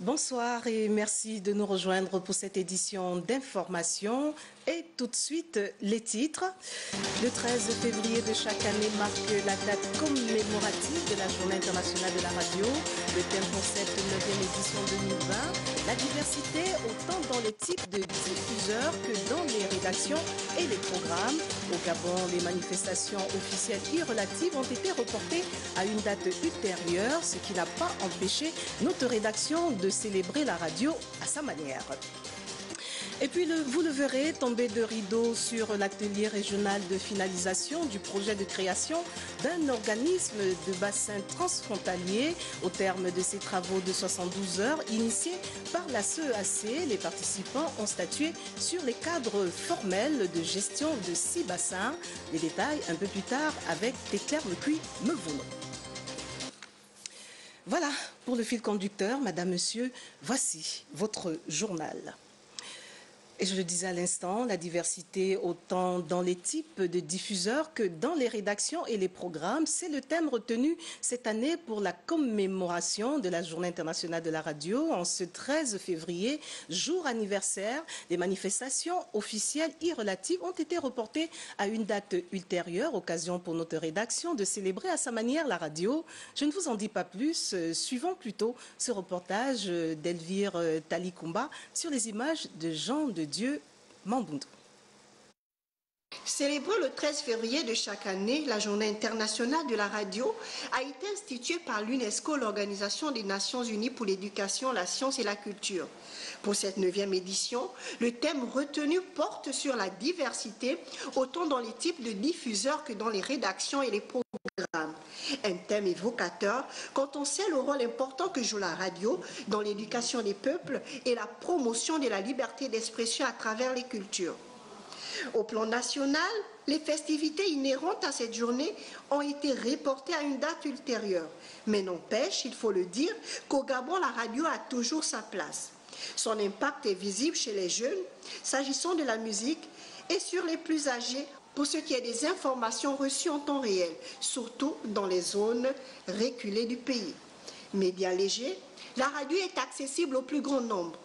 Bonsoir et merci de nous rejoindre pour cette édition d'information. Et tout de suite, les titres. Le 13 février de chaque année marque la date commémorative de la Journée internationale de la radio. Le thème pour cette 9e édition 2020, la diversité autant dans les types de diffuseurs que dans les rédactions et les programmes. Au Gabon, les manifestations officielles et relatives ont été reportées à une date ultérieure, ce qui n'a pas empêché notre rédaction de célébrer la radio à sa manière. Et puis, vous le verrez, tomber de rideau sur l'atelier régional de finalisation du projet de création d'un organisme de bassin transfrontalier. Au terme de ces travaux de 72 heures initiés par la CEAC, les participants ont statué sur les cadres formels de gestion de 6 bassins. Les détails un peu plus tard avec Téclair Mepuy-Mevouno. Voilà pour le fil conducteur, Madame, Monsieur, voici votre journal. Et je le disais à l'instant, la diversité autant dans les types de diffuseurs que dans les rédactions et les programmes, c'est le thème retenu cette année pour la commémoration de la Journée internationale de la radio. En ce 13 février, jour anniversaire, les manifestations officielles et relatives ont été reportées à une date ultérieure, occasion pour notre rédaction de célébrer à sa manière la radio. Je ne vous en dis pas plus, suivons plutôt ce reportage d'Elvire Talikumba sur les images de Jean de Dieu Mamboundou. Célébrer le 13 février de chaque année, la Journée internationale de la radio a été instituée par l'UNESCO, l'Organisation des Nations Unies pour l'éducation, la science et la culture. Pour cette 9e édition, le thème retenu porte sur la diversité, autant dans les types de diffuseurs que dans les rédactions et les programmes. Un thème évocateur quand on sait le rôle important que joue la radio dans l'éducation des peuples et la promotion de la liberté d'expression à travers les cultures. Au plan national, les festivités inhérentes à cette journée ont été reportées à une date ultérieure. Mais n'empêche, il faut le dire, qu'au Gabon, la radio a toujours sa place. Son impact est visible chez les jeunes, s'agissant de la musique, et sur les plus âgés, pour ce qui est des informations reçues en temps réel, surtout dans les zones reculées du pays. Média léger, la radio est accessible au plus grand nombre.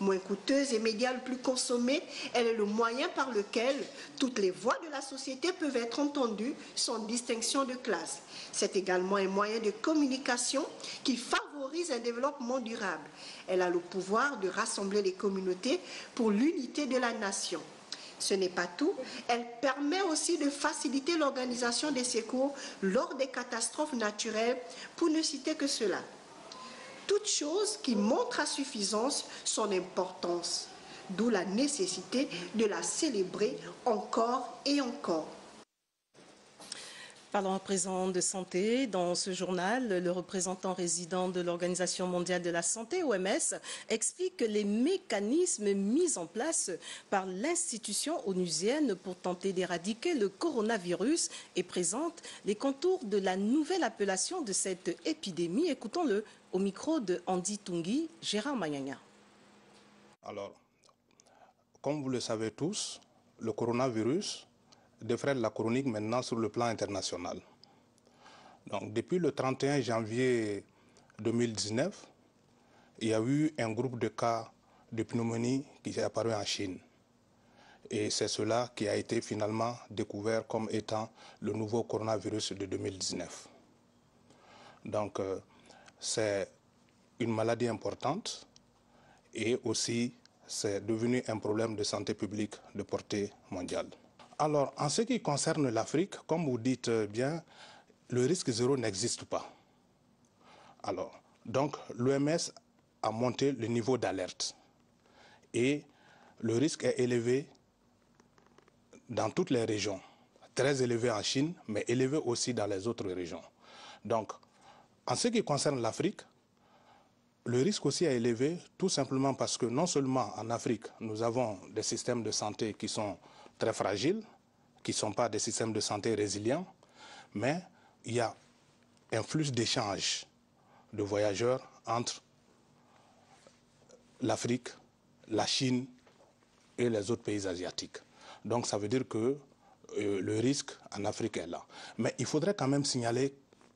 Moins coûteuse et média le plus consommé, elle est le moyen par lequel toutes les voix de la société peuvent être entendues sans distinction de classe. C'est également un moyen de communication qui favorise un développement durable. Elle a le pouvoir de rassembler les communautés pour l'unité de la nation. Ce n'est pas tout, elle permet aussi de faciliter l'organisation des secours lors des catastrophes naturelles, pour ne citer que cela. Toute chose qui montre à suffisance son importance, d'où la nécessité de la célébrer encore et encore. Parlons à présent de santé. Dans ce journal, le représentant résident de l'Organisation mondiale de la santé, OMS, explique que les mécanismes mis en place par l'institution onusienne pour tenter d'éradiquer le coronavirus et présente les contours de la nouvelle appellation de cette épidémie. Écoutons-le au micro de Andy Tungi, Gérard Mayanya. Alors, comme vous le savez tous, le coronavirus défraie la chronique maintenant sur le plan international. Donc, depuis le 31 janvier 2019, il y a eu un groupe de cas de pneumonie qui est apparu en Chine. Et c'est cela qui a été finalement découvert comme étant le nouveau coronavirus de 2019. Donc, c'est une maladie importante et aussi c'est devenu un problème de santé publique de portée mondiale. Alors, en ce qui concerne l'Afrique, comme vous dites bien, le risque zéro n'existe pas. Alors, donc, l'OMS a monté le niveau d'alerte. Et le risque est élevé dans toutes les régions. Très élevé en Chine, mais élevé aussi dans les autres régions. Donc, en ce qui concerne l'Afrique, le risque aussi est élevé tout simplement parce que non seulement en Afrique, nous avons des systèmes de santé qui sont très fragiles, qui ne sont pas des systèmes de santé résilients, mais il y a un flux d'échanges de voyageurs entre l'Afrique, la Chine et les autres pays asiatiques. Donc ça veut dire que le risque en Afrique est là. Mais il faudrait quand même signaler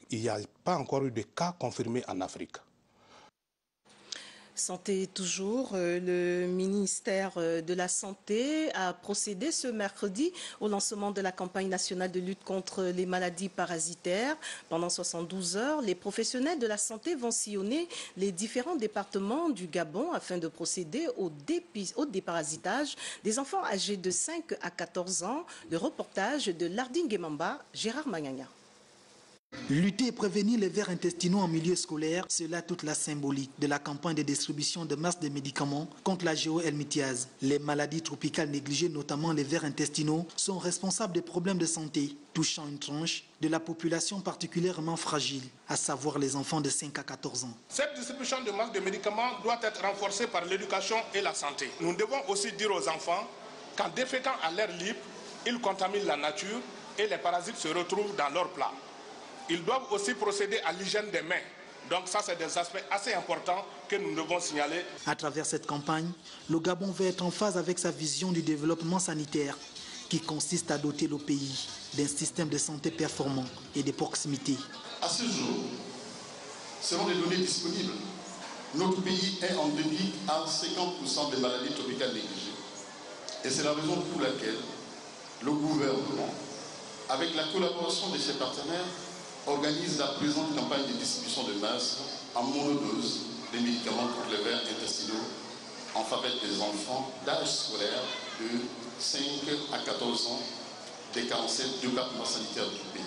qu'il n'y a pas encore eu de cas confirmés en Afrique. Santé toujours, le ministère de la Santé a procédé ce mercredi au lancement de la campagne nationale de lutte contre les maladies parasitaires. Pendant 72 heures, les professionnels de la santé vont sillonner les différents départements du Gabon afin de procéder au déparasitage des enfants âgés de 5 à 14 ans. Le reportage de Lardine Guemamba, Gérard Magnaga. Lutter et prévenir les vers intestinaux en milieu scolaire, c'est là toute la symbolique de la campagne de distribution de masse de médicaments contre la géohelminthiase. Les maladies tropicales négligées, notamment les vers intestinaux, sont responsables des problèmes de santé, touchant une tranche de la population particulièrement fragile, à savoir les enfants de 5 à 14 ans. Cette distribution de masse de médicaments doit être renforcée par l'éducation et la santé. Nous devons aussi dire aux enfants qu'en déféquant à l'air libre, ils contaminent la nature et les parasites se retrouvent dans leurs plats. Ils doivent aussi procéder à l'hygiène des mains. Donc ça, c'est des aspects assez importants que nous devons signaler. À travers cette campagne, le Gabon veut être en phase avec sa vision du développement sanitaire qui consiste à doter le pays d'un système de santé performant et de proximité. À ce jour, selon les données disponibles, notre pays est endémique à 50% des maladies tropicales négligées. Et c'est la raison pour laquelle le gouvernement, avec la collaboration de ses partenaires, organise la présente campagne de distribution de masse en monodose des médicaments contre les vers intestinaux en faveur des enfants d'âge scolaire de 5 à 14 ans des 47 départements sanitaires du pays.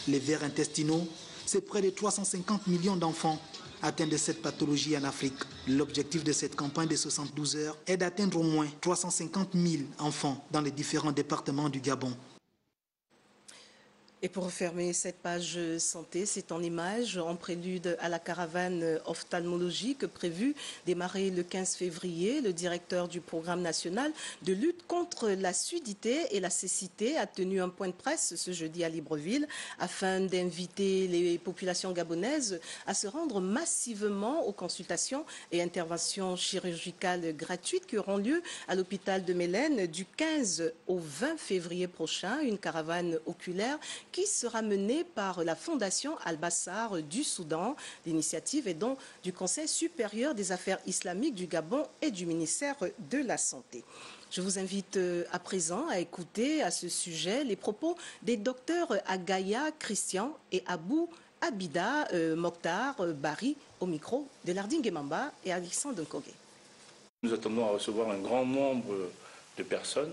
Les vers intestinaux, c'est près de 350 millions d'enfants atteints de cette pathologie en Afrique. L'objectif de cette campagne de 72 heures est d'atteindre au moins 350 000 enfants dans les différents départements du Gabon. Et pour refermer cette page santé, c'est en images, en prélude à la caravane ophtalmologique prévue démarrer le 15 février. Le directeur du programme national de lutte contre la sudité et la cécité a tenu un point de presse ce jeudi à Libreville afin d'inviter les populations gabonaises à se rendre massivement aux consultations et interventions chirurgicales gratuites qui auront lieu à l'hôpital de Mélène du 15 au 20 février prochain. Une caravane oculaire qui sera menée par la Fondation Al-Bassar du Soudan. L'initiative est donc du Conseil supérieur des affaires islamiques du Gabon et du ministère de la Santé. Je vous invite à présent à écouter à ce sujet les propos des docteurs Agaya Christian et Abou Abida Mokhtar Bari au micro de Lardine Guemamba et Alexandre Nkogé. Nous attendons à recevoir un grand nombre de personnes.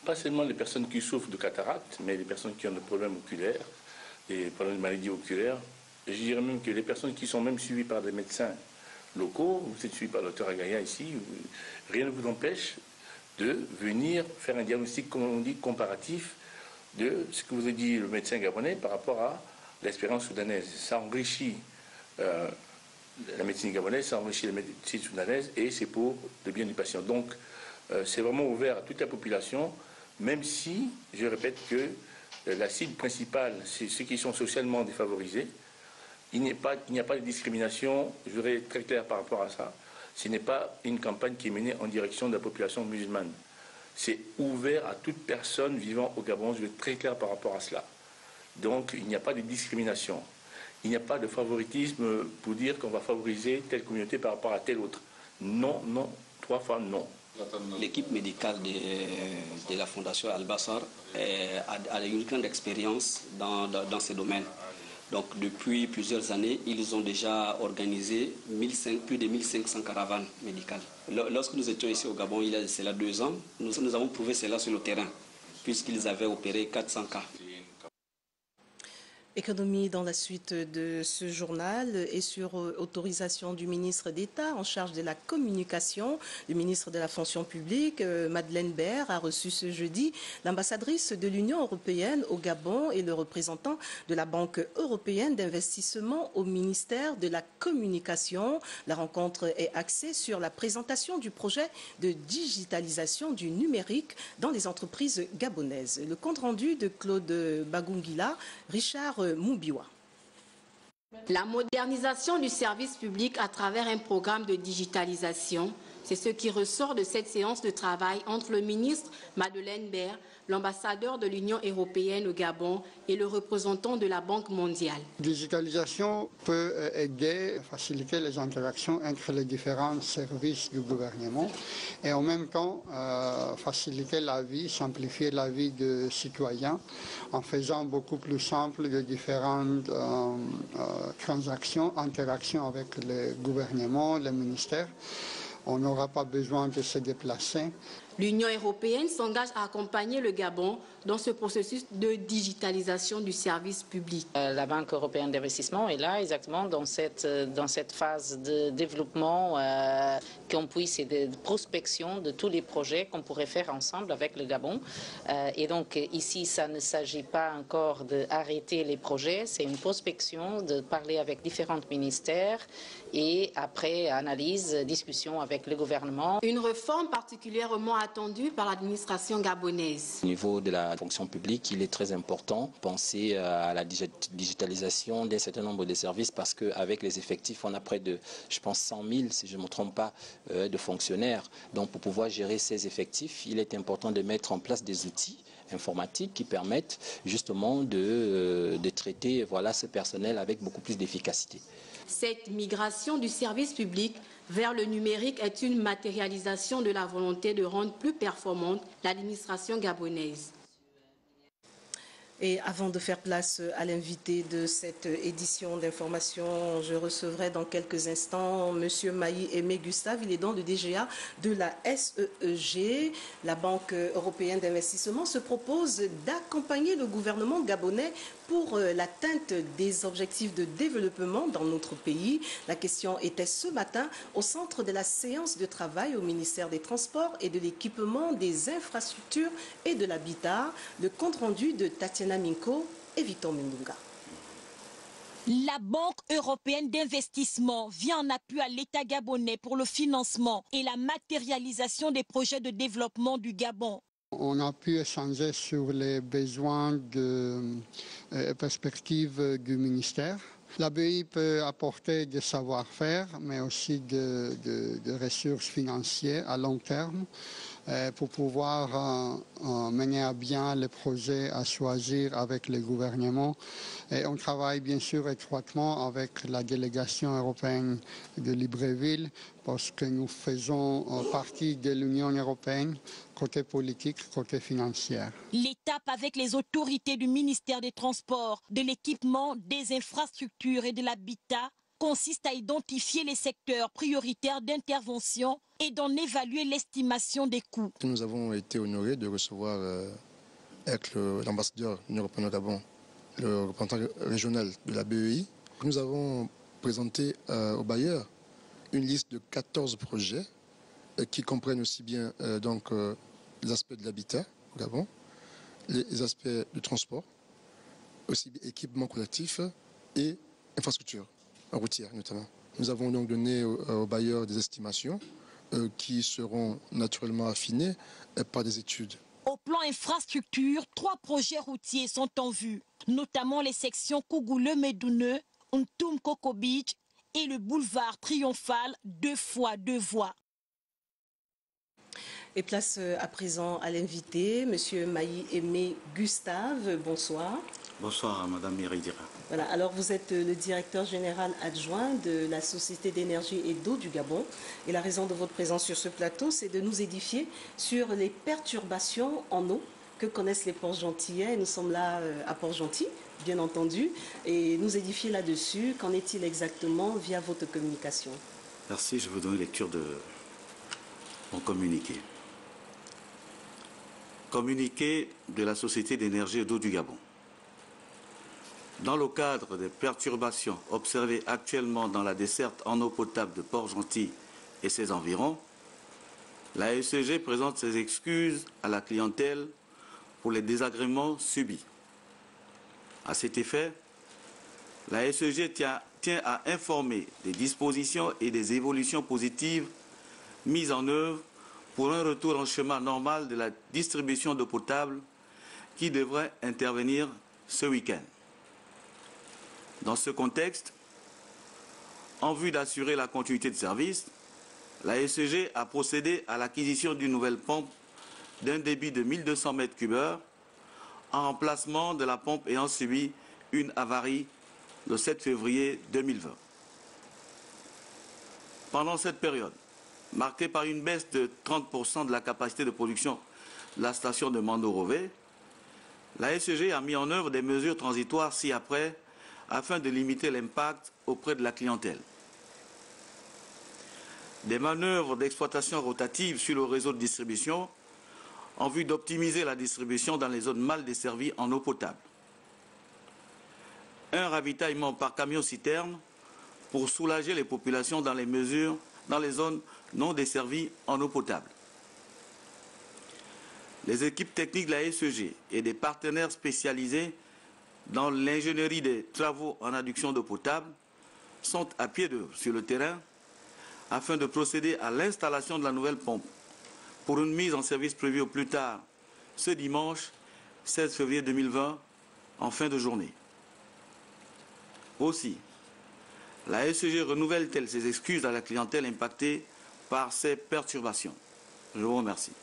Pas seulement les personnes qui souffrent de cataracte, mais les personnes qui ont des problèmes oculaires, des problèmes de maladies oculaires. Et je dirais même que les personnes qui sont même suivies par des médecins locaux, vous êtes suivis par le docteur Agaya ici, rien ne vous empêche de venir faire un diagnostic, comme on dit, comparatif de ce que vous a dit le médecin gabonais par rapport à l'expérience soudanaise. Ça enrichit la médecine gabonaise, ça enrichit la médecine soudanaise et c'est pour le bien du patient. Donc, c'est vraiment ouvert à toute la population, même si, je répète que la cible principale, c'est ceux qui sont socialement défavorisés. Il n'y a pas de discrimination, je voudrais être très clair par rapport à ça. Ce n'est pas une campagne qui est menée en direction de la population musulmane. C'est ouvert à toute personne vivant au Gabon, je vais être très clair par rapport à cela. Donc, il n'y a pas de discrimination. Il n'y a pas de favoritisme pour dire qu'on va favoriser telle communauté par rapport à telle autre. Non, non, 3 fois non. L'équipe médicale de la Fondation Al-Bassar a une grande expérience dans ce domaine. Donc depuis plusieurs années, ils ont déjà organisé plus de 1500 caravanes médicales. Lorsque nous étions ici au Gabon, il y a cela 2 ans, nous avons prouvé cela sur le terrain, puisqu'ils avaient opéré 400 cas. Économie dans la suite de ce journal et sur autorisation du ministre d'État en charge de la communication, le ministre de la fonction publique, Madeleine Baird, a reçu ce jeudi l'ambassadrice de l'Union européenne au Gabon et le représentant de la Banque européenne d'investissement au ministère de la communication. La rencontre est axée sur la présentation du projet de digitalisation du numérique dans les entreprises gabonaises. Le compte-rendu de Claude Bagungila, Richard Moubiwa. La modernisation du service public à travers un programme de digitalisation, c'est ce qui ressort de cette séance de travail entre le ministre Madeleine Baird, l'ambassadeur de l'Union européenne au Gabon et le représentant de la Banque mondiale. La digitalisation peut aider, faciliter les interactions entre les différents services du gouvernement et en même temps faciliter la vie, simplifier la vie des citoyens en faisant beaucoup plus simple les différentes transactions, interactions avec le gouvernement, les ministères. On n'aura pas besoin de se déplacer. L'Union européenne s'engage à accompagner le Gabon dans ce processus de digitalisation du service public. La Banque européenne d'investissement est là exactement dans cette phase de développement qu'on puisse et de prospection de tous les projets qu'on pourrait faire ensemble avec le Gabon. Et donc ici, ça ne s'agit pas encore d'arrêter les projets, c'est une prospection, de parler avec différents ministères et après analyse, discussion avec le gouvernement. Une réforme particulièrement attendue par l'administration gabonaise. Au niveau de la fonction publique, il est très important de penser à la digitalisation d'un certain nombre de services parce qu'avec les effectifs, on a près de, je pense, 100 000, si je ne me trompe pas, de fonctionnaires. Donc pour pouvoir gérer ces effectifs, il est important de mettre en place des outils informatiques qui permettent justement de traiter ce personnel avec beaucoup plus d'efficacité. Cette migration du service public vers le numérique est une matérialisation de la volonté de rendre plus performante l'administration gabonaise. Et avant de faire place à l'invité de cette édition d'information, je recevrai dans quelques instants M. Maï Aimé Gustave. Il est dans le DGA de la SEEG. La Banque européenne d'investissement se propose d'accompagner le gouvernement gabonais pour l'atteinte des objectifs de développement dans notre pays. La question était ce matin au centre de la séance de travail au ministère des Transports et de l'Équipement, des Infrastructures et de l'Habitat. Le compte-rendu de Tatiana Minko et Victor Mindunga. La Banque européenne d'investissement vient en appui à l'État gabonais pour le financement et la matérialisation des projets de développement du Gabon. On a pu échanger sur les besoins de perspectives du ministère. La BEI peut apporter des savoir-faire, mais aussi des ressources financières à long terme pour pouvoir mener à bien les projets à choisir avec le gouvernement. Et on travaille bien sûr étroitement avec la délégation européenne de Libreville parce que nous faisons partie de l'Union européenne, côté politique, côté financier. L'étape avec les autorités du ministère des Transports, de l'Équipement, des Infrastructures et de l'Habitat consiste à identifier les secteurs prioritaires d'intervention et d'en évaluer l'estimation des coûts. Nous avons été honorés de recevoir avec l'ambassadeur de l'Union européenne au Gabon, le représentant régional de la BEI. Nous avons présenté aux bailleurs une liste de 14 projets qui comprennent aussi bien les aspects de l'habitat au Gabon, les aspects du transport, aussi bien équipement collectif et infrastructure routière notamment. Nous avons donc donné aux bailleurs des estimations qui seront naturellement affinées par des études. Au plan infrastructure, 3 projets routiers sont en vue, notamment les sections Kougouleu-Médouneux, Ntoum-Koko Beach et le boulevard Triomphal 2 fois 2 voies. Et place à présent à l'invité, M. Maï Aimé Gustave. Bonsoir. Bonsoir, Madame Mireidira. Voilà, alors vous êtes le directeur général adjoint de la Société d'énergie et d'eau du Gabon. Et la raison de votre présence sur ce plateau, c'est de nous édifier sur les perturbations en eau que connaissent les Port-Gentillais. Nous sommes là à Port-Gentil, bien entendu, et nous édifier là-dessus. Qu'en est-il exactement via votre communication? Merci, je vais vous donner lecture de mon communiqué. Communiqué de la Société d'énergie et d'eau du Gabon. Dans le cadre des perturbations observées actuellement dans la desserte en eau potable de Port-Gentil et ses environs, la SEG présente ses excuses à la clientèle pour les désagréments subis. À cet effet, la SEG tient à informer des dispositions et des évolutions positives mises en œuvre pour un retour en chemin normal de la distribution d'eau potable qui devrait intervenir ce week-end. Dans ce contexte, en vue d'assurer la continuité de service, la SEG a procédé à l'acquisition d'une nouvelle pompe d'un débit de 1200 m3 en remplacement de la pompe ayant subi une avarie le 7 février 2020. Pendant cette période, marquée par une baisse de 30% de la capacité de production de la station de Mandorové, la SEG a mis en œuvre des mesures transitoires ci-après afin de limiter l'impact auprès de la clientèle. Des manœuvres d'exploitation rotative sur le réseau de distribution en vue d'optimiser la distribution dans les zones mal desservies en eau potable. Un ravitaillement par camion-citerne pour soulager les populations dans les zones non desservies en eau potable. Les équipes techniques de la SEG et des partenaires spécialisés dans l'ingénierie des travaux en adduction d'eau potable sont à pied d'œuvre sur le terrain afin de procéder à l'installation de la nouvelle pompe pour une mise en service prévue au plus tard ce dimanche 16 février 2020 en fin de journée. Aussi, la SEG renouvelle-t-elle ses excuses à la clientèle impactée par ces perturbations? Je vous remercie.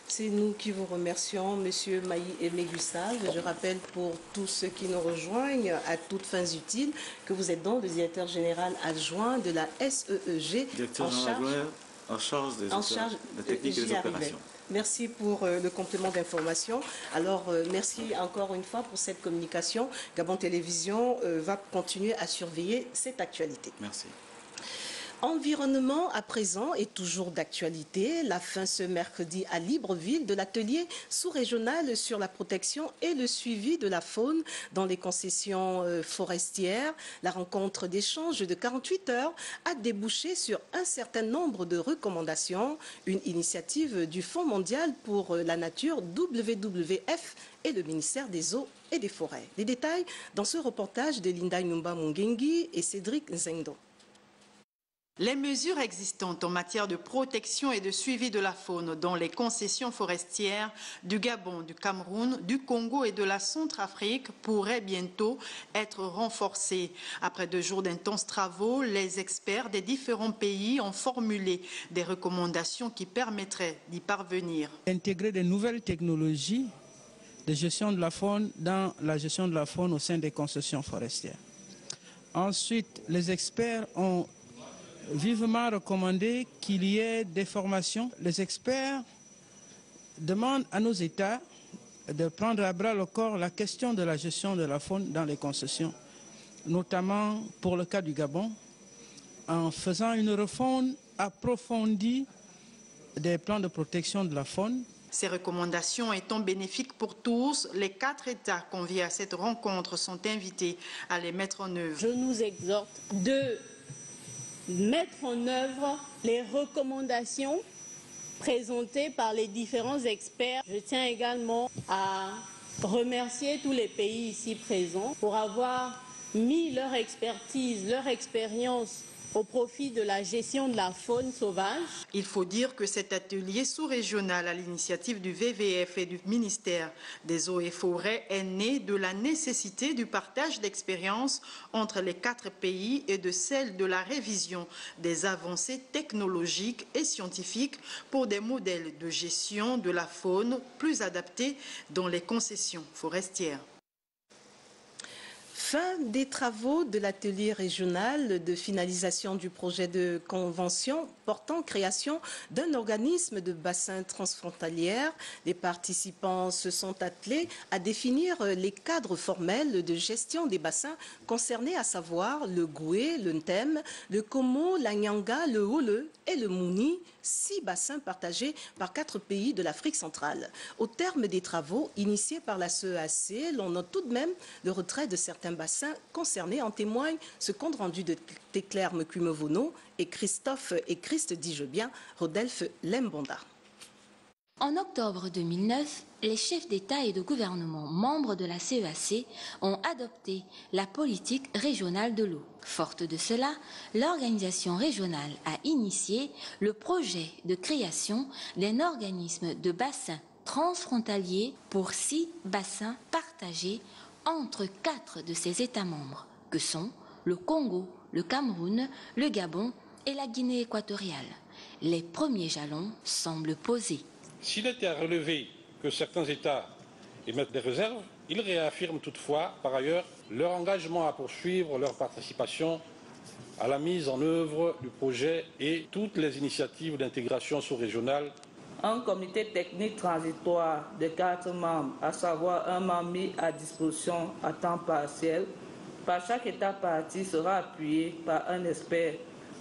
C'est nous qui vous remercions, Monsieur Maï-Aimé Gustave. Je rappelle pour tous ceux qui nous rejoignent à toutes fins utiles que vous êtes donc le directeur général adjoint de la SEEG en charge des techniques et des opérations. Merci pour le complément d'information. Alors, merci encore une fois pour cette communication. Gabon Télévision va continuer à surveiller cette actualité. Merci. Environnement à présent est toujours d'actualité. La fin ce mercredi à Libreville de l'atelier sous-régional sur la protection et le suivi de la faune dans les concessions forestières. La rencontre d'échange de 48 heures a débouché sur un certain nombre de recommandations. Une initiative du Fonds mondial pour la nature WWF et le ministère des Eaux et des Forêts. Les détails dans ce reportage de Linda Nyumba Mungengi et Cédric Nzengdo. Les mesures existantes en matière de protection et de suivi de la faune dans les concessions forestières du Gabon, du Cameroun, du Congo et de la Centrafrique pourraient bientôt être renforcées. Après 2 jours d'intenses travaux, les experts des différents pays ont formulé des recommandations qui permettraient d'y parvenir. Intégrer de nouvelles technologies de gestion de la faune dans la gestion de la faune au sein des concessions forestières. Ensuite, les experts ont vivement recommandé qu'il y ait des formations. Les experts demandent à nos États de prendre à bras le corps la question de la gestion de la faune dans les concessions, notamment pour le cas du Gabon, en faisant une refonte approfondie des plans de protection de la faune. Ces recommandations étant bénéfiques pour tous, les 4 États conviés à cette rencontre sont invités à les mettre en œuvre. Je nous exhorte de mettre en œuvre les recommandations présentées par les différents experts. Je tiens également à remercier tous les pays ici présents pour avoir mis leur expertise, leur expérience au profit de la gestion de la faune sauvage. Il faut dire que cet atelier sous-régional à l'initiative du WWF et du ministère des Eaux et Forêts est né de la nécessité du partage d'expériences entre les 4 pays et de celle de la révision des avancées technologiques et scientifiques pour des modèles de gestion de la faune plus adaptés dans les concessions forestières. Fin des travaux de l'atelier régional de finalisation du projet de convention portant création d'un organisme de bassin transfrontalière. Les participants se sont attelés à définir les cadres formels de gestion des bassins concernés, à savoir le Goué, le Ntem, le Komo, la Nyanga, le Hole et le Mouni, 6 bassins partagés par 4 pays de l'Afrique centrale. Au terme des travaux initiés par la CEAC, l'on note tout de même le retrait de certains bassins concernés. En témoigne ce compte rendu de Teclair Mekumevono et Christophe et Christ Dijebien, Rodolphe Lembonda. En octobre 2009, les chefs d'État et de gouvernement membres de la CEAC ont adopté la politique régionale de l'eau. Forte de cela, l'organisation régionale a initié le projet de création d'un organisme de bassins transfrontaliers pour 6 bassins partagés entre 4 de ses États membres, que sont le Congo, le Cameroun, le Gabon et la Guinée équatoriale. Les premiers jalons semblent posés. S'il était à relever que certains États émettent des réserves, ils réaffirment toutefois, par ailleurs, leur engagement à poursuivre leur participation à la mise en œuvre du projet et toutes les initiatives d'intégration sous-régionale. Un comité technique transitoire de 4 membres, à savoir un membre mis à disposition à temps partiel, par chaque État partie sera appuyé par un expert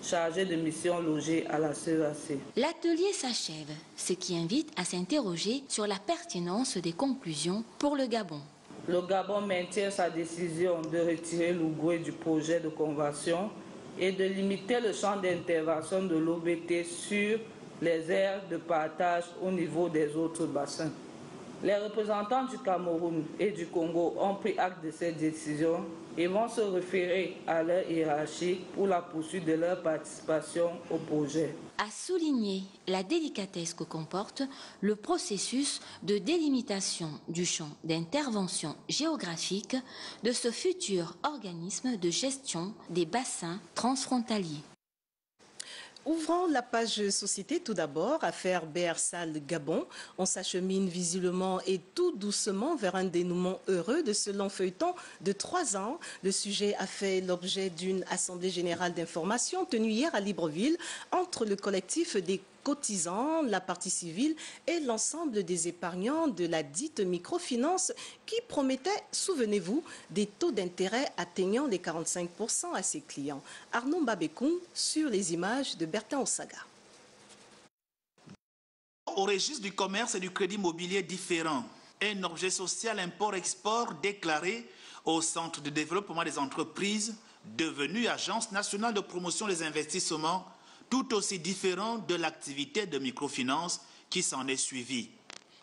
chargé de mission logée à la CEAC. L'atelier s'achève, ce qui invite à s'interroger sur la pertinence des conclusions pour le Gabon. Le Gabon maintient sa décision de retirer l'Ougoué du projet de convention et de limiter le champ d'intervention de l'OBT sur les aires de partage au niveau des autres bassins. Les représentants du Cameroun et du Congo ont pris acte de cette décision et vont se référer à leur hiérarchie pour la poursuite de leur participation au projet. A souligner la délicatesse que comporte le processus de délimitation du champ d'intervention géographique de ce futur organisme de gestion des bassins transfrontaliers. Ouvrons la page société tout d'abord, affaire BR-Sal Gabon. On s'achemine visiblement et tout doucement vers un dénouement heureux de ce long feuilleton de 3 ans. Le sujet a fait l'objet d'une assemblée générale d'information tenue hier à Libreville entre le collectif des cotisants, la partie civile et l'ensemble des épargnants de la dite microfinance qui promettait, souvenez-vous, des taux d'intérêt atteignant les 45% à ses clients. Arnaud Mbabékoun sur les images de Bertin Osaga. Au registre du commerce et du crédit immobilier différent, un objet social import-export déclaré au Centre de développement des entreprises, devenu Agence nationale de promotion des investissements, tout aussi différent de l'activité de microfinance qui s'en est suivie.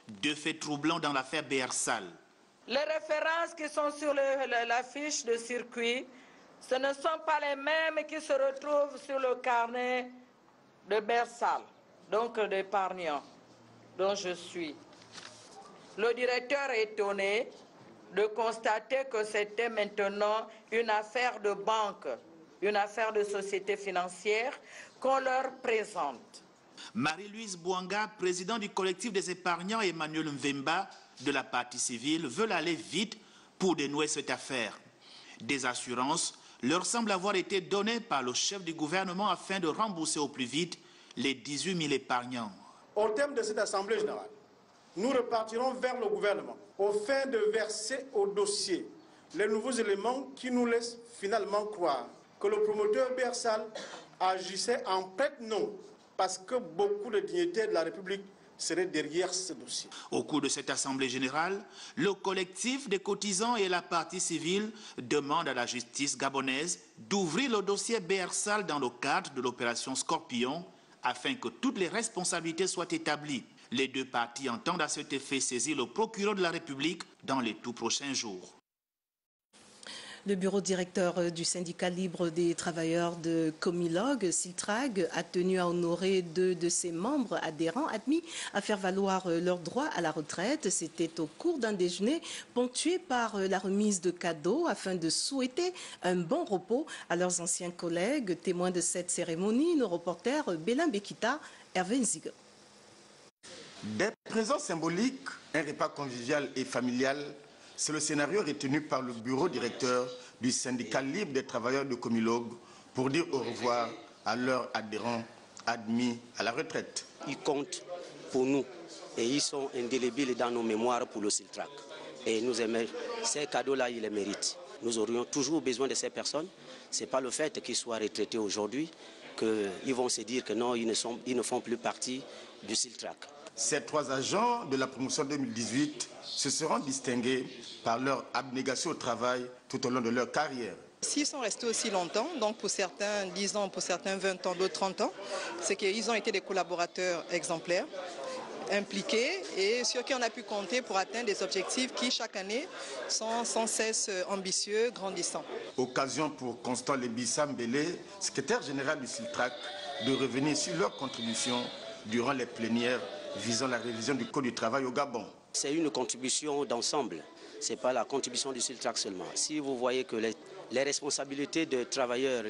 Deux faits troublants dans l'affaire BR-Sal. Les références qui sont sur la fiche de circuit, ce ne sont pas les mêmes qui se retrouvent sur le carnet de BR-Sal, donc d'épargnants, dont je suis. Le directeur est étonné de constater que c'était maintenant une affaire de banque, une affaire de société financière qu'on leur présente. Marie-Louise Bouanga, président du collectif des épargnants, Emmanuel Mvemba, de la partie civile, veulent aller vite pour dénouer cette affaire. Des assurances leur semblent avoir été données par le chef du gouvernement afin de rembourser au plus vite les 18 000 épargnants. Au terme de cette assemblée générale, nous repartirons vers le gouvernement au fin de verser au dossier les nouveaux éléments qui nous laissent finalement croire que le promoteur BR-Sal agissait en prête-nom parce que beaucoup de dignitaires de la République seraient derrière ce dossier. Au cours de cette assemblée générale, le collectif des cotisants et la partie civile demandent à la justice gabonaise d'ouvrir le dossier BR-Sal dans le cadre de l'opération Scorpion afin que toutes les responsabilités soient établies. Les deux parties entendent à cet effet saisir le procureur de la République dans les tout prochains jours. Le bureau directeur du syndicat libre des travailleurs de Comilog, Siltrag, a tenu à honorer 2 de ses membres adhérents admis à faire valoir leurs droits à la retraite. C'était au cours d'un déjeuner ponctué par la remise de cadeaux afin de souhaiter un bon repos à leurs anciens collègues. Témoin de cette cérémonie, le reporter Bélin Bekita, Hervé Nziga. Des présents symboliques, un repas convivial et familial, c'est le scénario retenu par le bureau directeur du syndicat libre des travailleurs de Comilog pour dire au revoir à leurs adhérents admis à la retraite. Ils comptent pour nous et ils sont indélébiles dans nos mémoires pour le Siltrac. Et nous aimons ces cadeaux-là, ils les méritent. Nous aurions toujours besoin de ces personnes. Ce n'est pas le fait qu'ils soient retraités aujourd'hui qu'ils vont se dire que non, ils ne font plus partie du Siltrac. Ces 3 agents de la promotion 2018 se seront distingués par leur abnégation au travail tout au long de leur carrière. S'ils sont restés aussi longtemps, donc pour certains 10 ans, pour certains 20 ans, d'autres 30 ans, c'est qu'ils ont été des collaborateurs exemplaires, impliqués et sur qui on a pu compter pour atteindre des objectifs qui chaque année sont sans cesse ambitieux, grandissants. Occasion pour Constant Lebissa Mbélé, secrétaire général du Siltrac, de revenir sur leur contribution durant les plénières visant la révision du Code du travail au Gabon. C'est une contribution d'ensemble. Ce n'est pas la contribution du Siltrac seulement. Si vous voyez que les responsabilités des travailleurs,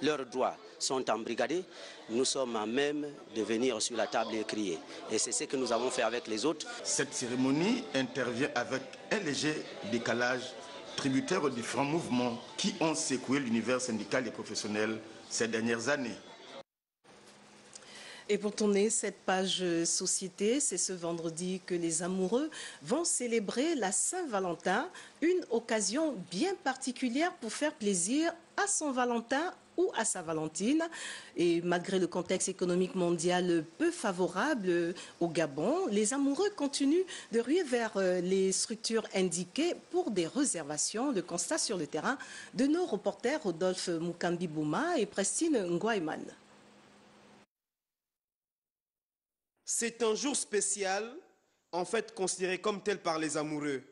leurs droits sont embrigadés, nous sommes à même de venir sur la table et crier. Et c'est ce que nous avons fait avec les autres. Cette cérémonie intervient avec un léger décalage tributaire aux différents mouvements qui ont secoué l'univers syndical et professionnel ces dernières années. Et pour tourner cette page société, c'est ce vendredi que les amoureux vont célébrer la Saint-Valentin, une occasion bien particulière pour faire plaisir à son Valentin ou à sa Valentine. Et malgré le contexte économique mondial peu favorable au Gabon, les amoureux continuent de ruer vers les structures indiquées pour des réservations. Le constat sur le terrain de nos reporters Rodolphe Mukambi-Bouma et Prestine Ngouaiman. C'est un jour spécial, en fait considéré comme tel par les amoureux.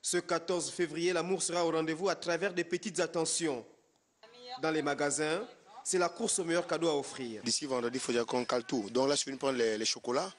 Ce 14 février, l'amour sera au rendez-vous à travers des petites attentions. Dans les magasins, c'est la course au meilleur cadeau à offrir. D'ici vendredi, il faut dire qu'on cale tout. Donc là, je viens prendre les chocolats,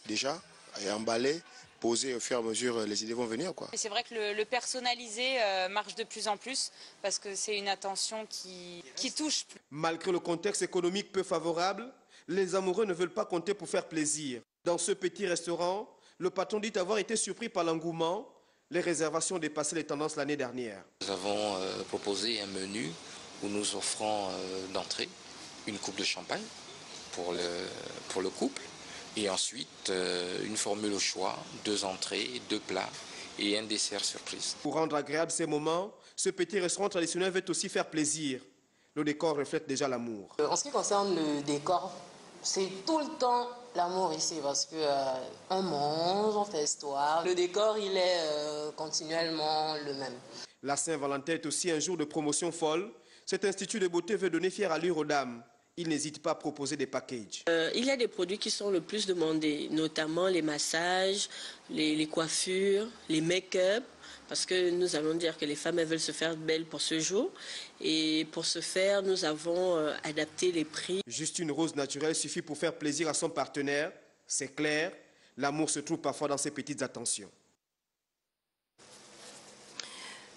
déjà, et emballer, poser au fur et à mesure, les idées vont venir, quoi. C'est vrai que le personnalisé marche de plus en plus, parce que c'est une attention qui touche. Malgré le contexte économique peu favorable, les amoureux ne veulent pas compter pour faire plaisir. Dans ce petit restaurant, le patron dit avoir été surpris par l'engouement. Les réservations dépassaient les tendances l'année dernière. Nous avons proposé un menu où nous offrons d'entrée une coupe de champagne pour le couple et ensuite une formule au choix, 2 entrées, 2 plats et un dessert surprise. Pour rendre agréable ces moments, ce petit restaurant traditionnel veut aussi faire plaisir. Le décor reflète déjà l'amour. En ce qui concerne le décor, c'est tout le temps l'amour ici parce que on mange, on fait histoire. Le décor, il est continuellement le même. La Saint-Valentin est aussi un jour de promotion folle. Cet institut de beauté veut donner fière allure aux dames. Il n'hésite pas à proposer des packages. Il y a des produits qui sont le plus demandés, notamment les massages, les coiffures, les make-up. Parce que nous allons dire que les femmes elles veulent se faire belles pour ce jour. Et pour ce faire, nous avons adapté les prix. Juste une rose naturelle suffit pour faire plaisir à son partenaire. C'est clair, l'amour se trouve parfois dans ces petites attentions.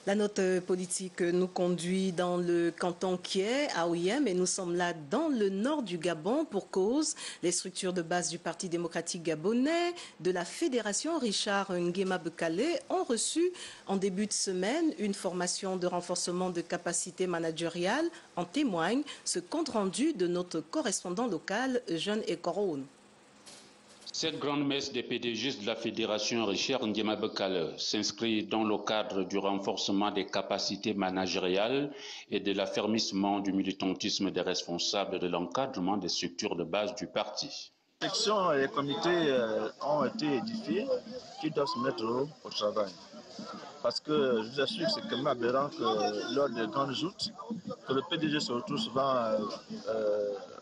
La note politique nous conduit dans le canton Kié, à Oyem, et nous sommes là dans le nord du Gabon pour cause. Les structures de base du Parti démocratique gabonais, de la Fédération Richard Nguema Bekale ont reçu en début de semaine une formation de renforcement de capacité managériale. En témoigne ce compte rendu de notre correspondant local, Jeanne Ekoroun. Cette grande messe des PDG de la Fédération Richard Nguema Bekale s'inscrit dans le cadre du renforcement des capacités managériales et de l'affermissement du militantisme des responsables de l'encadrement des structures de base du parti. Les sections et les comités ont été édifiés qui doivent se mettre au travail. Parce que je vous assure que c'est quand même aberrant que lors des grandes joutes, que le PDG se retrouve souvent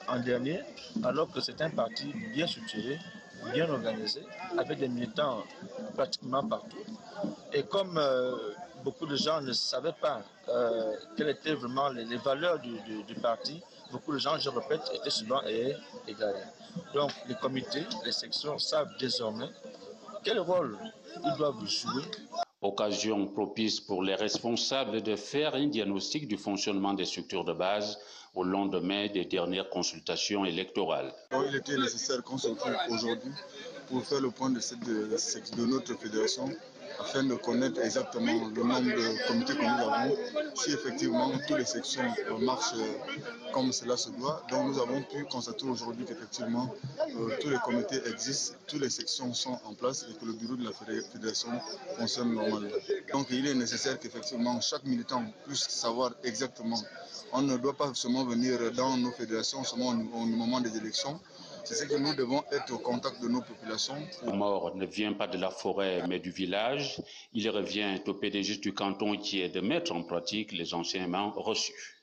en dernier, alors que c'est un parti bien structuré, bien organisé, avec des militants pratiquement partout. Et comme beaucoup de gens ne savaient pas quelles étaient vraiment les valeurs du parti, beaucoup de gens, je répète, étaient souvent égarés. Donc les comités, les sections savent désormais quel rôle ils doivent jouer. Occasion propice pour les responsables de faire un diagnostic du fonctionnement des structures de base au lendemain des dernières consultations électorales. Donc, il était nécessaire qu'on se retrouve aujourd'hui pour faire le point de notre fédération afin de connaître exactement le nombre de comités que nous avons, si effectivement toutes les sections marchent comme cela se doit. Donc nous avons pu constater aujourd'hui qu'effectivement tous les comités existent, toutes les sections sont en place et que le bureau de la fédération fonctionne normalement. Donc il est nécessaire qu'effectivement chaque militant puisse savoir exactement. On ne doit pas seulement venir dans nos fédérations seulement au moment des élections. C'est ce que nous devons être au contact de nos populations. Le mort ne vient pas de la forêt mais du village. Il revient au PDG du canton qui est de mettre en pratique les enseignements reçus.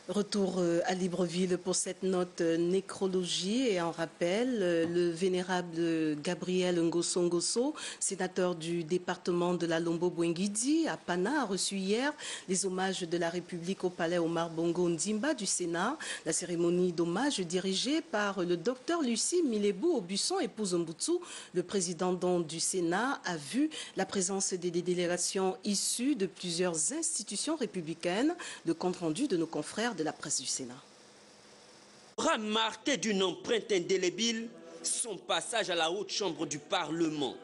Retour à Libreville pour cette note nécrologie et en rappel, le vénérable Gabriel Ngosso Ngosso, sénateur du département de la Lombo-Bwengidi à Pana, a reçu hier les hommages de la République au palais Omar Bongo Ndimba du Sénat. La cérémonie d'hommage dirigée par le docteur Lucie Milebou Aubusson, épouse Mbutsu, le président du Sénat, a vu la présence des délégations issues de plusieurs institutions républicaines. Le compte rendu de nos confrères de la presse du Sénat. Aura marqué d'une empreinte indélébile son passage à la haute chambre du Parlement.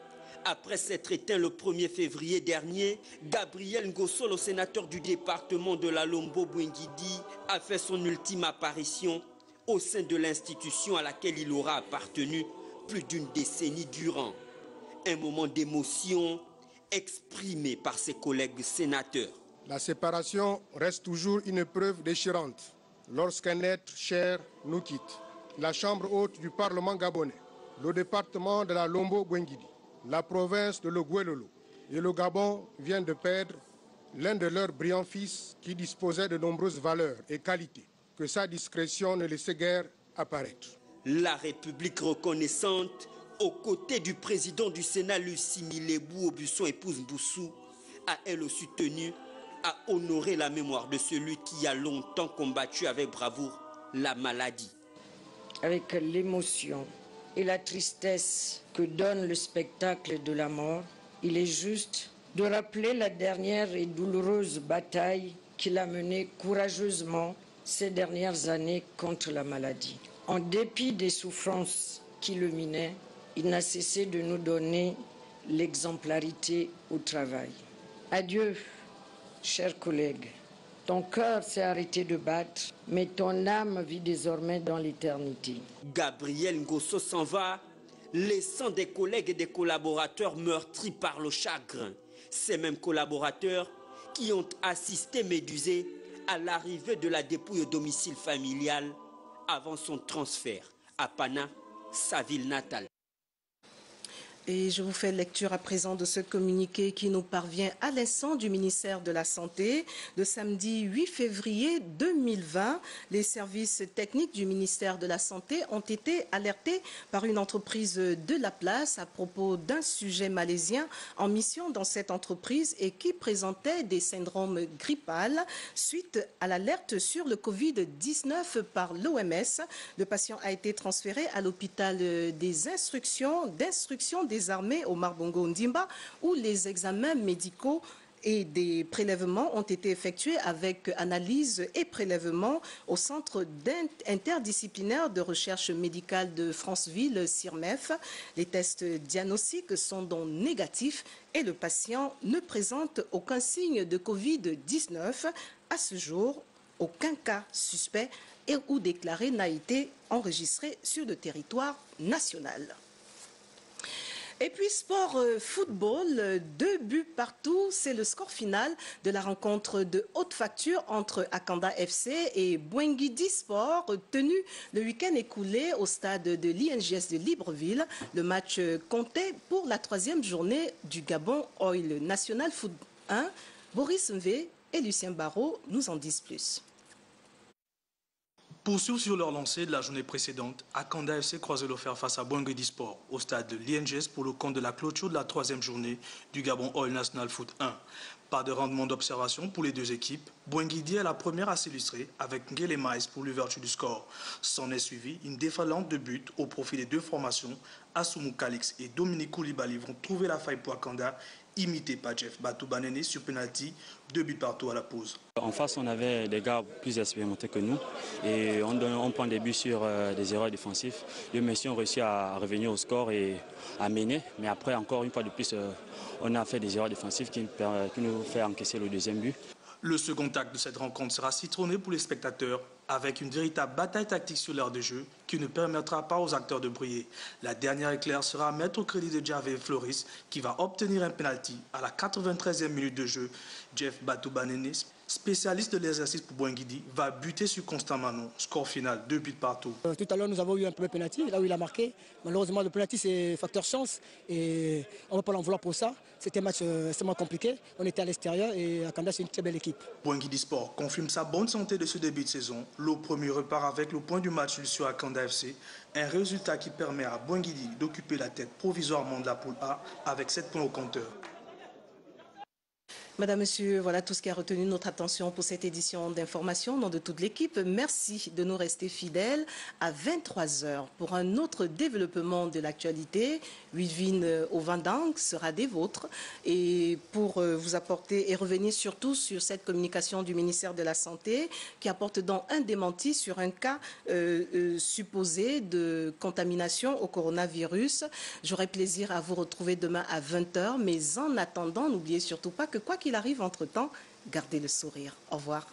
Après s'être éteint le 1er février dernier, Gabriel Ngosso, le sénateur du département de la Lombo-Bwengidi, a fait son ultime apparition au sein de l'institution à laquelle il aura appartenu plus d'une décennie durant. Un moment d'émotion exprimé par ses collègues sénateurs. La séparation reste toujours une épreuve déchirante lorsqu'un être cher nous quitte. La chambre haute du Parlement gabonais, le département de la Lombo-Bwengidi, la province de l'Oguelolo et le Gabon viennent de perdre l'un de leurs brillants fils qui disposait de nombreuses valeurs et qualités que sa discrétion ne laissait guère apparaître. La République reconnaissante, aux côtés du président du Sénat, Lucie Milebou Aubusson, épouse Mboussou, a elle aussi tenu à honorer la mémoire de celui qui a longtemps combattu avec bravoure la maladie. Avec l'émotion et la tristesse que donne le spectacle de la mort, il est juste de rappeler la dernière et douloureuse bataille qu'il a menée courageusement ces dernières années contre la maladie. En dépit des souffrances qui le minaient, il n'a cessé de nous donner l'exemplarité au travail. Adieu, chers collègues. Ton cœur s'est arrêté de battre, mais ton âme vit désormais dans l'éternité. Gabriel Ngosso s'en va, laissant des collègues et des collaborateurs meurtris par le chagrin. Ces mêmes collaborateurs qui ont assisté médusés à l'arrivée de la dépouille au domicile familial avant son transfert à Pana, sa ville natale. Et je vous fais lecture à présent de ce communiqué qui nous parvient à l'instant du ministère de la Santé. Le samedi 8 février 2020, les services techniques du ministère de la Santé ont été alertés par une entreprise de la place à propos d'un sujet malaisien en mission dans cette entreprise et qui présentait des syndromes grippales. Suite à l'alerte sur le Covid-19 par l'OMS, le patient a été transféré à l'hôpital d'instruction des armées Omar Bongo Ndimba où les examens médicaux et des prélèvements ont été effectués avec analyse et prélèvement au centre interdisciplinaire de recherche médicale de Franceville, CIRMEF. Les tests diagnostiques sont donc négatifs et le patient ne présente aucun signe de Covid-19. À ce jour, aucun cas suspect et ou déclaré n'a été enregistré sur le territoire national. Et puis sport football, 2 buts partout, c'est le score final de la rencontre de haute facture entre Akanda FC et Bwengidi Sport, tenu le week-end écoulé au stade de l'INGS de Libreville. Le match comptait pour la 3e journée du Gabon Oil National Foot 1. Boris Mvé et Lucien Barrault nous en disent plus. Poursuivre sur leur lancée de la journée précédente, Akanda FC croisait le fer face à Bwengidi Sport au stade de l'INGS pour le compte de la clôture de la 3e journée du Gabon Oil National Foot 1. Pas de rendement d'observation pour les deux équipes. Bwengidi est la première à s'illustrer avec Ngele Maïs pour l'ouverture du score. S'en est suivi une déferlante de buts au profit des deux formations. Assoumou Kalix et Dominique Koulibaly vont trouver la faille pour Akanda, imité par Jeff Batoubanene sur penalty, 2 buts partout à la pause. En face, on avait des gars plus expérimentés que nous et on prend des buts sur des erreurs défensives. Les messieurs ont réussi à revenir au score et à mener, mais après, encore une fois de plus, on a fait des erreurs défensives qui nous fait encaisser le 2e but. Le second acte de cette rencontre sera citronné pour les spectateurs avec une véritable bataille tactique sur l'aire de jeu qui ne permettra pas aux acteurs de briller. La dernière éclair sera à mettre au crédit de Javé Floris qui va obtenir un penalty à la 93e minute de jeu. Jeff Batoubanene spécialiste de l'exercice pour Boinguidi, va buter sur Constant Manon. Score final, 2 buts partout. Tout à l'heure, nous avons eu un premier penalty, là où il a marqué. Malheureusement, le penalty, c'est facteur chance et on ne va pas l'en vouloir pour ça. C'était un match extrêmement compliqué. On était à l'extérieur et Akanda, c'est une très belle équipe. Boinguidi Sport confirme sa bonne santé de ce début de saison. Le premier repart avec le point du match sur Akanda FC. Un résultat qui permet à Boinguidi d'occuper la tête provisoirement de la poule A avec 7 points au compteur. Madame, Monsieur, voilà tout ce qui a retenu notre attention pour cette édition d'information. Au nom de toute l'équipe, merci de nous rester fidèles à 23h pour un autre développement de l'actualité. Wivine au Vendang sera des vôtres et pour vous apporter et revenir surtout sur cette communication du ministère de la Santé qui apporte donc un démenti sur un cas supposé de contamination au coronavirus. J'aurai plaisir à vous retrouver demain à 20h, mais en attendant, n'oubliez surtout pas que quoi qu'il arrive entre-temps, gardez le sourire. Au revoir.